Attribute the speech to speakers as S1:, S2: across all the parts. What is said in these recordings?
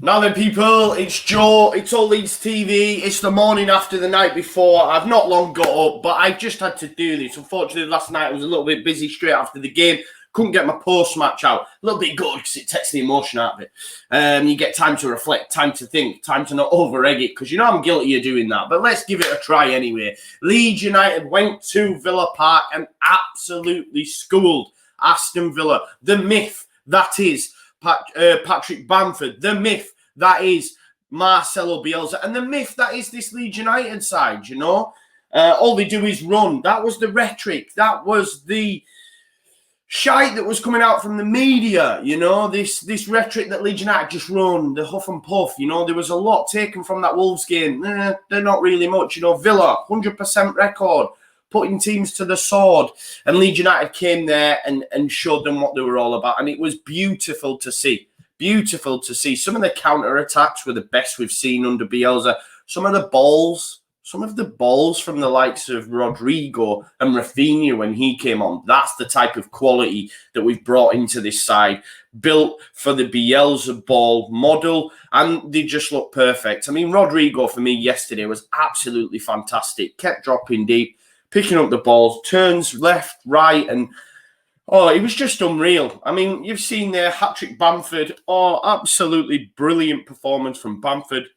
S1: Now then, people, it's Joe, it's all Leeds TV, it's the morning after the night before. I've not long got up, but I just had to do this. Unfortunately, last night I was a little bit busy straight after the game. Couldn't get my post-match out. A little bit good because it takes the emotion out of it. You get time to reflect, time to think, time to not over-egg it, because you know I'm guilty of doing that. But let's give it a try anyway. Leeds United went to Villa Park and absolutely schooled Aston Villa. The myth that is Patrick Bamford, the myth that is Marcelo Bielsa, and the myth that is this Leeds United side, you know. All they do is run. That was the rhetoric. That was the shite that was coming out from the media, you know. This rhetoric that Leeds United just run, the huff and puff, you know. There was a lot taken from that Wolves game. They're not really much, you know. Villa, 100% record, putting teams to the sword. And Leeds United came there and showed them what they were all about. And it was beautiful to see. Beautiful to see. Some of the counter-attacks were the best we've seen under Bielsa. Some of the balls from the likes of Rodrigo and Rafinha when he came on, that's the type of quality that we've brought into this side. Built for the Bielsa ball model, and they just look perfect. I mean, Rodrigo, for me, yesterday was absolutely fantastic. Kept dropping deep, picking up the balls, turns left, right, and oh, it was just unreal. I mean, you've seen there, hat-trick Bamford. Oh, absolutely brilliant performance from Bamford.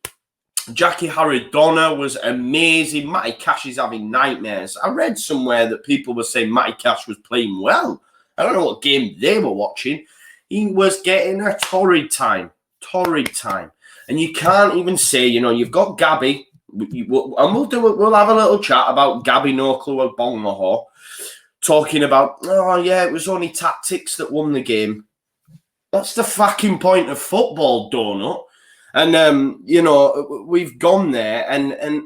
S1: Jackie Harridona was amazing. Matty Cash is having nightmares. I read somewhere that people were saying Matty Cash was playing well. I don't know what game they were watching. He was getting a torrid time. And you can't even say, you know, you've got Gabby, and we'll have a little chat about Gabby No Clue of Bonglaho. Talking about, oh, yeah, it was only tactics that won the game. That's the fucking point of football, donut. And, you know, we've gone there and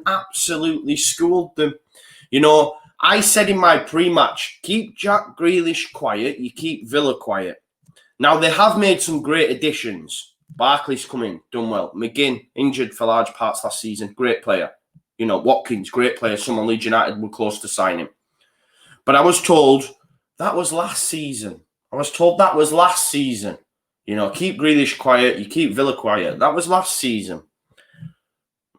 S1: absolutely schooled them. You know, I said in my pre-match, keep Jack Grealish quiet, you keep Villa quiet. Now, they have made some great additions. Barkley's come in, done well. McGinn, injured for large parts last season, great player. You know, Watkins, great player. Someone Leeds United were close to signing. But I was told that was last season. You know, keep Grealish quiet, you keep Villa quiet. That was last season.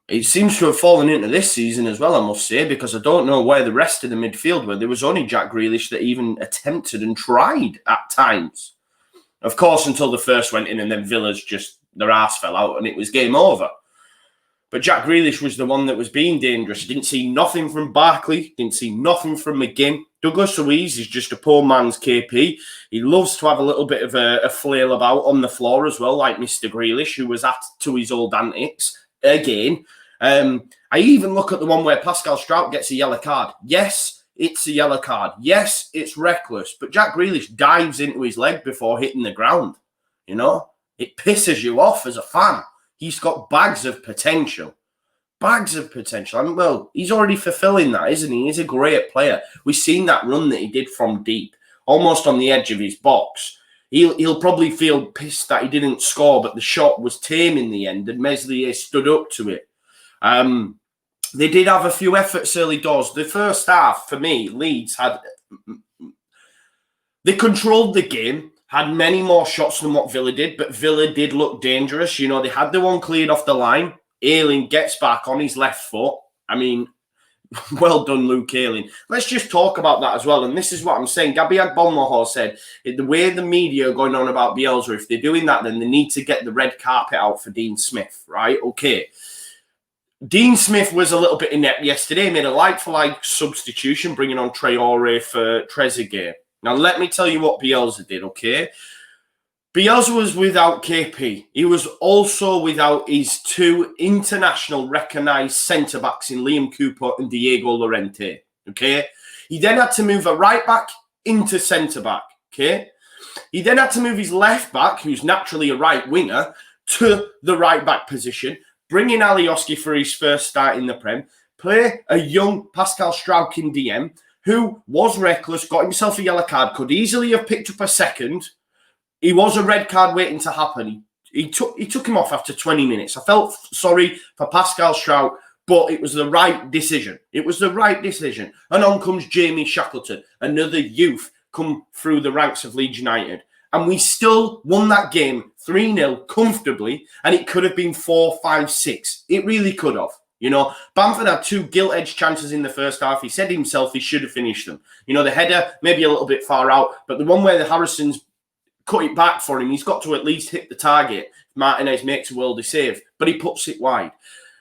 S1: It seems to have fallen into this season as well, I must say, because I don't know where the rest of the midfield were. There was only Jack Grealish that even attempted and tried at times. Of course, until the first went in and then Villa's just, their arse fell out and it was game over. But Jack Grealish was the one that was being dangerous. Didn't see nothing from Barkley. Didn't see nothing from McGinn. Douglas Luiz is just a poor man's KP. He loves to have a little bit of a flail about on the floor as well, like Mr. Grealish, who was to his old antics again. I even look at the one where Pascal Strout gets a yellow card. Yes, it's a yellow card. Yes, it's reckless. But Jack Grealish dives into his leg before hitting the ground. You know, it pisses you off as a fan. He's got bags of potential. I mean, well, he's already fulfilling that, isn't he? He's a great player. We've seen that run that he did from deep, almost on the edge of his box. He'll probably feel pissed that he didn't score, but the shot was tame in the end, and Meslier stood up to it. They did have a few efforts early doors. The first half, for me, Leeds they controlled the game. Had many more shots than what Villa did, but Villa did look dangerous. You know, they had the one cleared off the line. Ayling gets back on his left foot. I mean, well done, Luke Ayling. Let's just talk about that as well. And this is what I'm saying. Gabby Agbonlahor said, the way the media are going on about Bielsa, if they're doing that, then they need to get the red carpet out for Dean Smith, right? Okay. Dean Smith was a little bit inept yesterday. Made a like-for-like substitution, bringing on Traore for Trezeguet. Now, let me tell you what Bielsa did, okay? Bielsa was without KP. He was also without his two international recognised centre-backs in Liam Cooper and Diego Llorente, okay? He then had to move a right-back into centre-back, okay? He then had to move his left-back, who's naturally a right winger, to the right-back position, bring in Alioski for his first start in the Prem, play a young Pascal Struijk in DM, who was reckless, got himself a yellow card, could easily have picked up a second. He was a red card waiting to happen. He took him off after 20 minutes. I felt sorry for Pascal Struijk, but it was the right decision. And on comes Jamie Shackleton, another youth come through the ranks of Leeds United. And we still won that game 3-0 comfortably, and it could have been 4-5-6. It really could have. You know, Bamford had 2 gilt-edged chances in the first half. He said himself he should have finished them. You know, the header, maybe a little bit far out, but the one where the Harrison's cut it back for him, he's got to at least hit the target. Martinez makes a worldy save, but he puts it wide.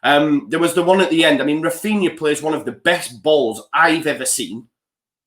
S1: There was the one at the end. I mean, Rafinha plays one of the best balls I've ever seen,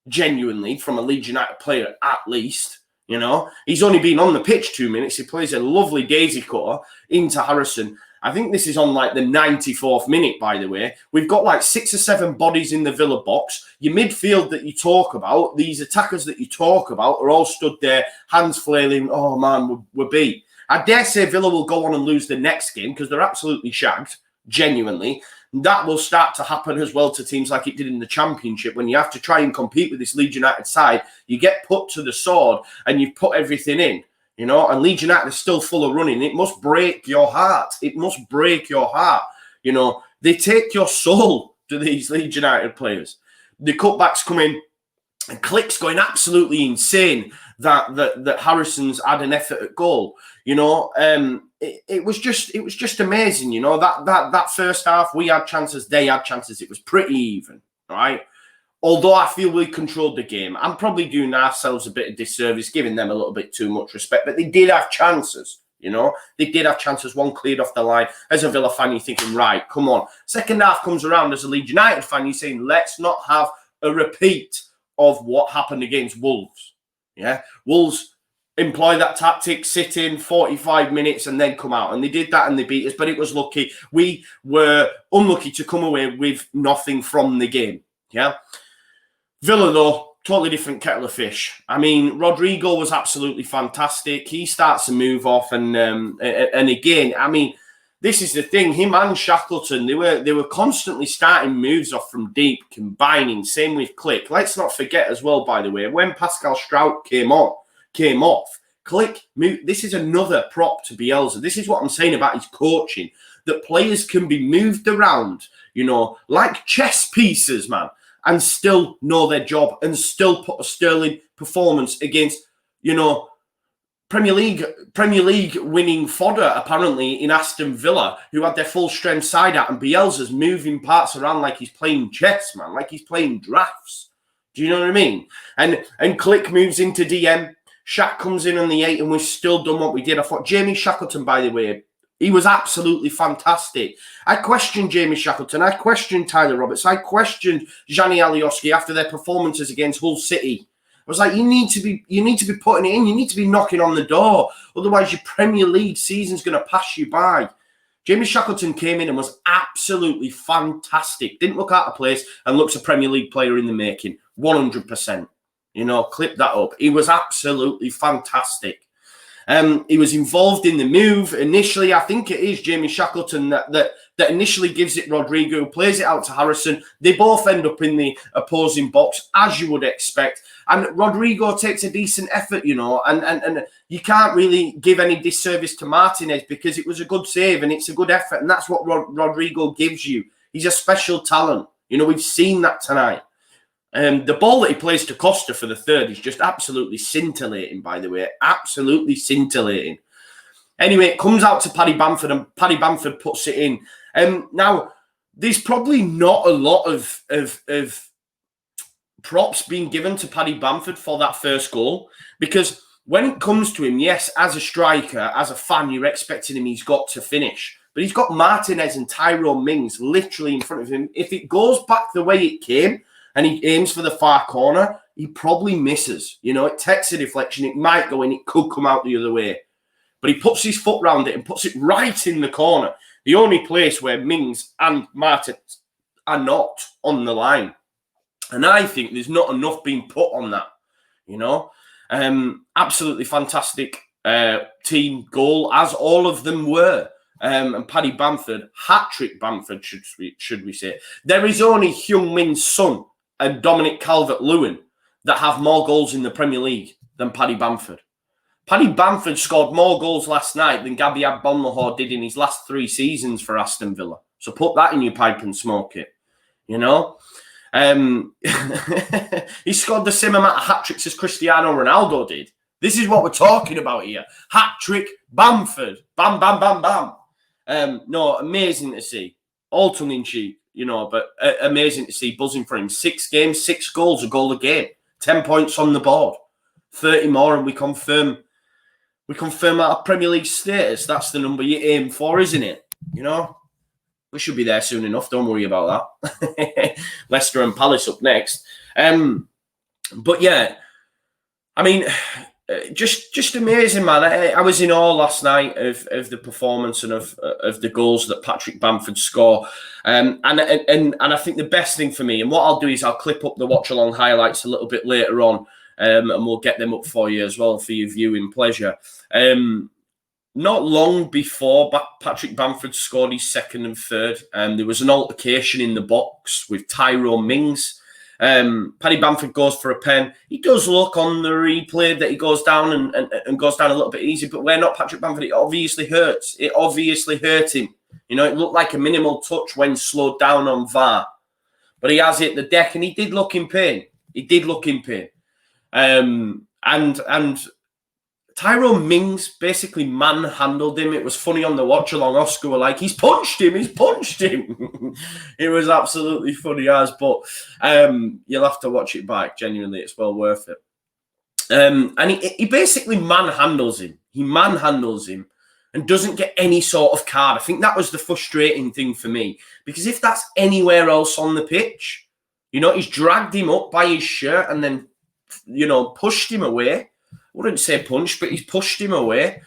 S1: genuinely, from a Leeds United player at least. You know, he's only been on the pitch 2 minutes. He plays a lovely daisy cutter into Harrison. I think this is on like the 94th minute, by the way. We've got like 6 or 7 bodies in the Villa box. Your midfield that you talk about, these attackers that you talk about, are all stood there, hands flailing. Oh, man, we're beat. I dare say Villa will go on and lose the next game because they're absolutely shagged, genuinely. That will start to happen as well to teams like it did in the Championship. When you have to try and compete with this Leeds United side, you get put to the sword and you put everything in. You know, and Leeds United is still full of running. It must break your heart. It must break your heart. You know, they take your soul to these Leeds United players. The cutbacks come in, and Click's going absolutely insane that Harrison's had an effort at goal. You know, it was just amazing. You know, that first half, we had chances, they had chances. It was pretty even, right? Although I feel we controlled the game, I'm probably doing ourselves a bit of disservice, giving them a little bit too much respect. But they did have chances, you know. They did have chances. One cleared off the line. As a Villa fan, you're thinking, right, come on. Second half comes around. As a Leeds United fan, you're saying, let's not have a repeat of what happened against Wolves. Yeah, Wolves employ that tactic, sit in 45 minutes and then come out. And they did that and they beat us. But it was lucky. We were unlucky to come away with nothing from the game. Yeah. Villa, though, totally different kettle of fish. I mean, Rodrigo was absolutely fantastic. He starts to move off, and again, I mean, this is the thing. Him and Shackleton, they were constantly starting moves off from deep, combining. Same with Click. Let's not forget as well, by the way, when Pascal Strout came off, Click moved. This is another prop to Bielsa. This is what I'm saying about his coaching. That players can be moved around, you know, like chess pieces, man. And still know their job and still put a sterling performance against, you know, Premier League winning fodder, apparently, in Aston Villa, who had their full strength side out, and Bielsa's moving parts around like he's playing chess, man, like he's playing drafts. Do you know what I mean? And Click moves into DM. Shaq comes in on the 8, and we've still done what we did. I thought Jamie Shackleton, by the way, he was absolutely fantastic. I questioned Jamie Shackleton. I questioned Tyler Roberts. I questioned Gianni Alioski after their performances against Hull City. I was like, you need to be putting it in. You need to be knocking on the door. Otherwise, your Premier League season's going to pass you by. Jamie Shackleton came in and was absolutely fantastic. Didn't look out of place and looks a Premier League player in the making. 100%. You know, clip that up. He was absolutely fantastic. He was involved in the move. Initially, I think it is Jamie Shackleton that initially gives it Rodrigo, plays it out to Harrison. They both end up in the opposing box, as you would expect. And Rodrigo takes a decent effort, you know, and you can't really give any disservice to Martinez because it was a good save and it's a good effort. And that's what Rodrigo gives you. He's a special talent. You know, we've seen that tonight. The ball that he plays to Costa for the third is just absolutely scintillating, by the way. Absolutely scintillating. Anyway, it comes out to Paddy Bamford, and Paddy Bamford puts it in. Now, there's probably not a lot of props being given to Paddy Bamford for that first goal, because when it comes to him, yes, as a striker, as a fan, you're expecting him, he's got to finish. But he's got Martinez and Tyrone Mings literally in front of him. If it goes back the way it came, and he aims for the far corner, he probably misses. You know, it takes a deflection. It might go in. It could come out the other way. But he puts his foot round it and puts it right in the corner. The only place where Mings and Martin are not on the line. And I think there's not enough being put on that, you know. Absolutely fantastic team goal, as all of them were. And Paddy Bamford, hat-trick Bamford, should we say. There is only Heung-Min Son and Dominic Calvert-Lewin that have more goals in the Premier League than Paddy Bamford. Paddy Bamford scored more goals last night than Gabby Agbonlahor did in his last 3 seasons for Aston Villa. So put that in your pipe and smoke it, you know. He scored the same amount of hat-tricks as Cristiano Ronaldo did. This is what we're talking about here. Hat-trick Bamford. Bam, bam, bam, bam. No, amazing to see. All tongue-in-cheek, you know, but amazing to see. Buzzing for him. 6 games, 6 goals, a goal a game. 10 points on the board. 30 more, and we confirm our Premier League status. That's the number you aim for, isn't it? You know? We should be there soon enough. Don't worry about that. Leicester and Palace up next. But yeah, I mean, just amazing, man. I was in awe last night of the performance and of the goals that Patrick Bamford scored. And I think the best thing for me, and what I'll do is I'll clip up the watch along highlights a little bit later on, and we'll get them up for you as well for your viewing pleasure. Not long before Patrick Bamford scored his second and third, there was an altercation in the box with Tyrone Mings. Paddy Bamford goes for a pen. He does look on the replay that he goes down and goes down a little bit easy, but where not Patrick Bamford, it obviously hurts. It obviously hurt him. You know, it looked like a minimal touch when slowed down on VAR. But he has hit the deck, and he did look in pain. He did look in pain. And Tyrone Mings basically manhandled him. It was funny on the watch along. Oscar were like, he's punched him. It was absolutely funny as, but you'll have to watch it back. Genuinely, it's well worth it. And he basically manhandles him. He manhandles him and doesn't get any sort of card. I think that was the frustrating thing for me, because if that's anywhere else on the pitch, you know, he's dragged him up by his shirt and then, you know, pushed him away. I wouldn't say punch, but he's pushed him away.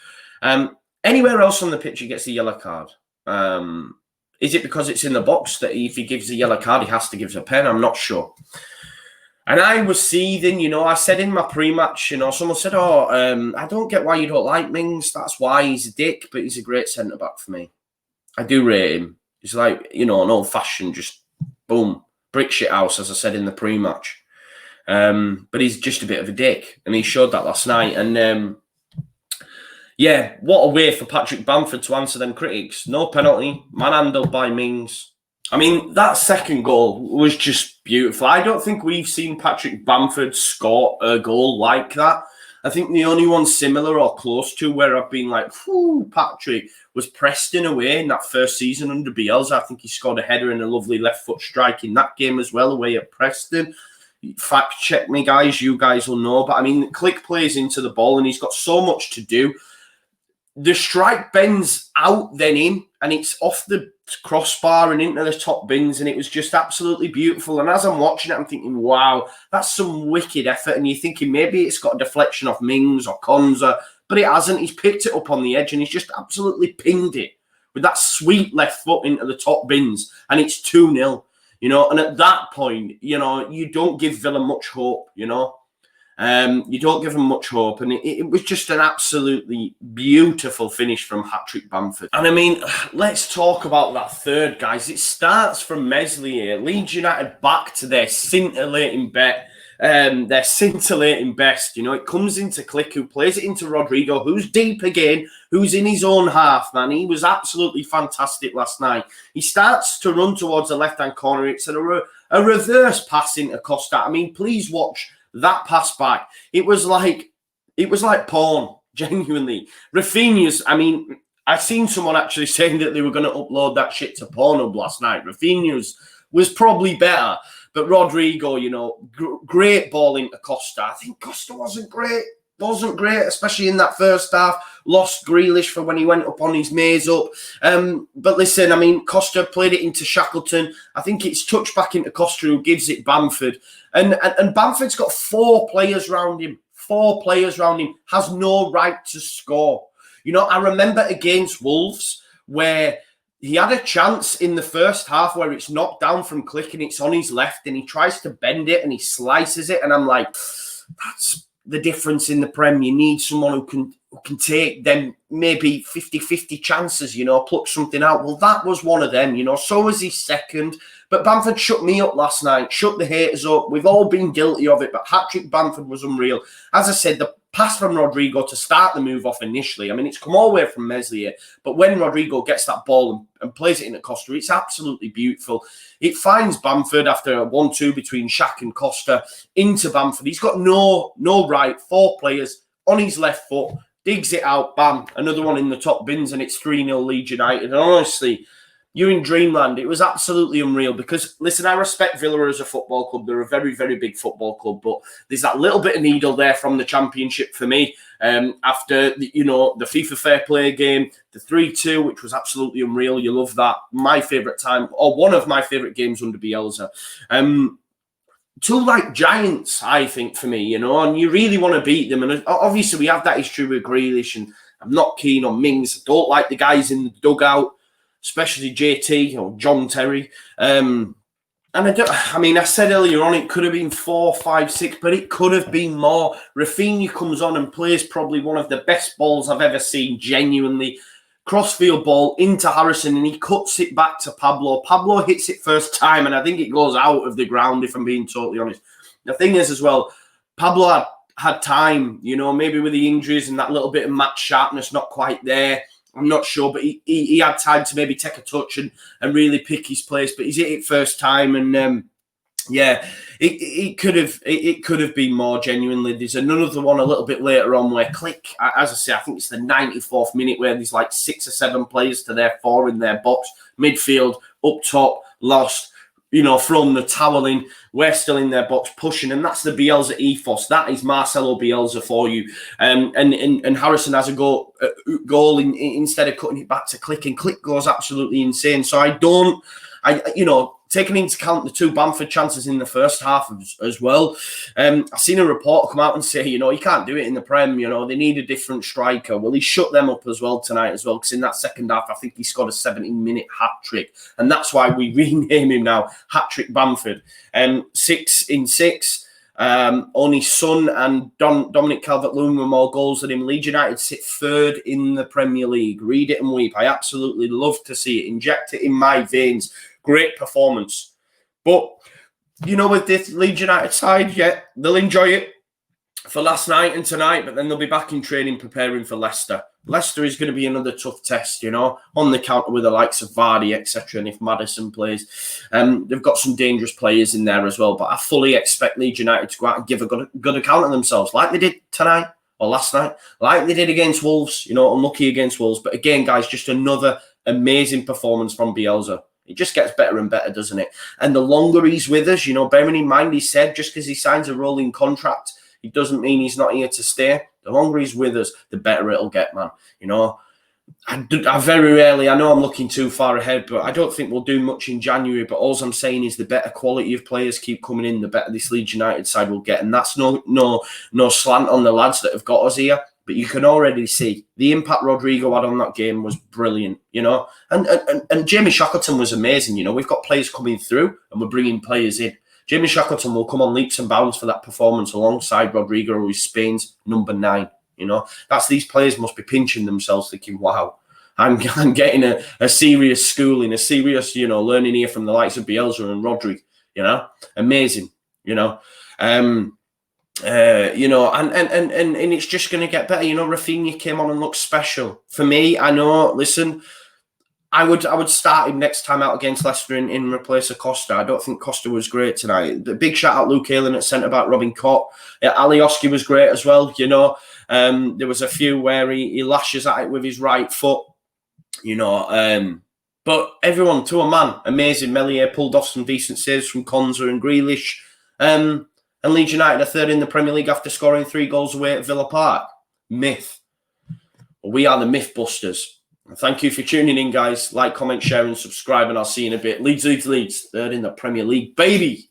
S1: Anywhere else on the pitch, he gets a yellow card. Is it because it's in the box that if he gives a yellow card, he has to give a pen? I'm not sure. And I was seething, you know. I said in my pre-match, you know, someone said, I don't get why you don't like Mings. That's why he's a dick, but he's a great centre-back for me. I do rate him. He's like, you know, an old-fashioned, just boom, brick shit house, as I said in the pre-match. But he's just a bit of a dick, and he showed that last night. And yeah, what a way for Patrick Bamford to answer them critics. No penalty, manhandled by Mings. I mean, that second goal was just beautiful. I don't think we've seen Patrick Bamford score a goal like that. I think the only one similar or close to where I've been like, whew, Patrick, was Preston away in that first season under Bielsa. I think he scored a header and a lovely left foot strike in that game as well, away at Preston. Fact check me, guys. You guys will know. But I mean, Click plays into the ball and he's got so much to do. The strike bends out then in, and it's off the crossbar and into the top bins, and it was just absolutely beautiful. And as I'm watching it, I'm thinking, wow, that's some wicked effort. And you're thinking maybe it's got a deflection off Mings or Konza, but it hasn't. He's picked it up on the edge and he's just absolutely pinged it with that sweet left foot into the top bins, and it's 2-0. You know, and at that point, you know, you don't give Villa much hope, you know. You don't give them much hope. And it was just an absolutely beautiful finish from Patrick Bamford. And I mean, let's talk about that third, guys. It starts from Meslier. Leeds United back to their scintillating bet. Their scintillating best. You know, it comes into Click, who plays it into Rodrigo, who's deep again, who's in his own half, man. He was absolutely fantastic last night. He starts to run towards the left-hand corner. It's a reverse pass into Costa. I mean, please watch that pass back. It was like porn, genuinely. Rafinha's, I mean, I've seen someone actually saying that they were going to upload that shit to Pornhub last night. Rafinha's was probably better. But Rodrigo, you know, great ball into Costa. I think Costa wasn't great, especially in that first half. Lost Grealish for when he went up on his maze up. But listen, I mean, Costa played it into Shackleton. I think it's touched back into Costa, who gives it Bamford. And Bamford's got 4 players around him. 4 players around him. Has no right to score. You know, I remember against Wolves where he had a chance in the first half where it's knocked down from Click and it's on his left and he tries to bend it and he slices it. And I'm like, that's the difference in the Prem. You need someone who can take them maybe 50-50 chances, you know, pluck something out. Well, that was one of them, you know. So was his second. But Bamford shut me up last night, shut the haters up. We've all been guilty of it, but Patrick Bamford was unreal. As I said, the pass from Rodrigo to start the move off initially, I mean, it's come all the way from Meslier, but when Rodrigo gets that ball and plays it into Costa, it's absolutely beautiful. It finds Bamford after a 1-2 between Shaq and Costa into Bamford. He's got no right, 4 players on his left foot, digs it out, bam, another one in the top bins, and it's 3-0 Leeds United. And honestly, you're in dreamland. It was absolutely unreal because, listen, I respect Villa as a football club. They're a very, very big football club, but there's that little bit of needle there from the Championship for me. After, the FIFA Fair Play game, the 3-2, which was absolutely unreal. You love that. My favourite time, or one of my favourite games under Bielsa. Two giants, I think, for me, and you really want to beat them. And obviously we have that history with Grealish, and I'm not keen on Mings. I don't like the guys in the dugout, especially JT or John Terry. And I said earlier on, it could have been 4, 5, 6, but it could have been more. Rafinha comes on and plays probably one of the best balls I've ever seen, genuinely. Crossfield ball into Harrison, and he cuts it back to Pablo. Pablo hits it first time, and I think it goes out of the ground, if I'm being totally honest. The thing is, as well, Pablo had time, maybe with the injuries and that little bit of match sharpness not quite there. I'm not sure, but he had time to maybe take a touch and really pick his place. But he's hit it first time, and it could have been more, genuinely. There's another one a little bit later on where Click, as I say, I think it's the 94th minute, where there's 6 or 7 players to their 4 in their box. Midfield, up top, lost. Thrown the towel in. We're still in their box pushing, and that's the Bielsa ethos. That is Marcelo Bielsa for you. And Harrison has a goal instead of cutting it back to Click, and Click goes absolutely insane. So taking into account the 2 Bamford chances in the first half as well. I've seen a report come out and say, you can't do it in the Prem. They need a different striker. Well, he shut them up as well tonight as well, because in that second half, I think he scored a 17-minute hat-trick. And that's why we rename him now Hat-Trick Bamford. 6 in 6. Only Son and Dominic Calvert-Lewin were more goals than him. Leeds United sit 3rd in the Premier League. Read it and weep. I absolutely love to see it. Inject it in my veins. Great performance. But, with this Leeds United side, they'll enjoy it for last night and tonight, but then they'll be back in training preparing for Leicester. Leicester is going to be another tough test, on the counter with the likes of Vardy, etc. And if Maddison plays, they've got some dangerous players in there as well. But I fully expect Leeds United to go out and give a good account of themselves, like they did tonight or last night, like they did against Wolves, unlucky against Wolves. But again, guys, just another amazing performance from Bielsa. It just gets better and better, doesn't it? And the longer he's with us, bearing in mind, he said just because he signs a rolling contract, it doesn't mean he's not here to stay. The longer he's with us, the better it'll get, man. I very rarely, I know I'm looking too far ahead, but I don't think we'll do much in January. But all I'm saying is the better quality of players keep coming in, the better this Leeds United side will get. And that's no slant on the lads that have got us here. But you can already see the impact Rodrigo had on that game was brilliant, And Jamie Shackleton was amazing, We've got players coming through and we're bringing players in. Jamie Shackleton will come on leaps and bounds for that performance alongside Rodrigo, who is Spain's number 9. That's these players must be pinching themselves thinking, wow, I'm getting a serious schooling, a serious, learning here from the likes of Bielsa and Rodri, amazing, and it's just going to get better. Rafinha came on and looked special. For me, I know, listen, I would start him next time out against Leicester in replace of Costa. I don't think Costa was great tonight. The big shout out Luke Ayling at centre-back, Robin Cott. Alioski was great as well, There was a few where he lashes at it with his right foot, But everyone, to a man, amazing. Melier pulled off some decent saves from Konza and Grealish. And Leeds United are 3rd in the Premier League after scoring 3 goals away at Villa Park. Myth. Well, we are the Mythbusters. Thank you for tuning in, guys. Like, comment, share, and subscribe, and I'll see you in a bit. Leeds, 3rd in the Premier League, baby.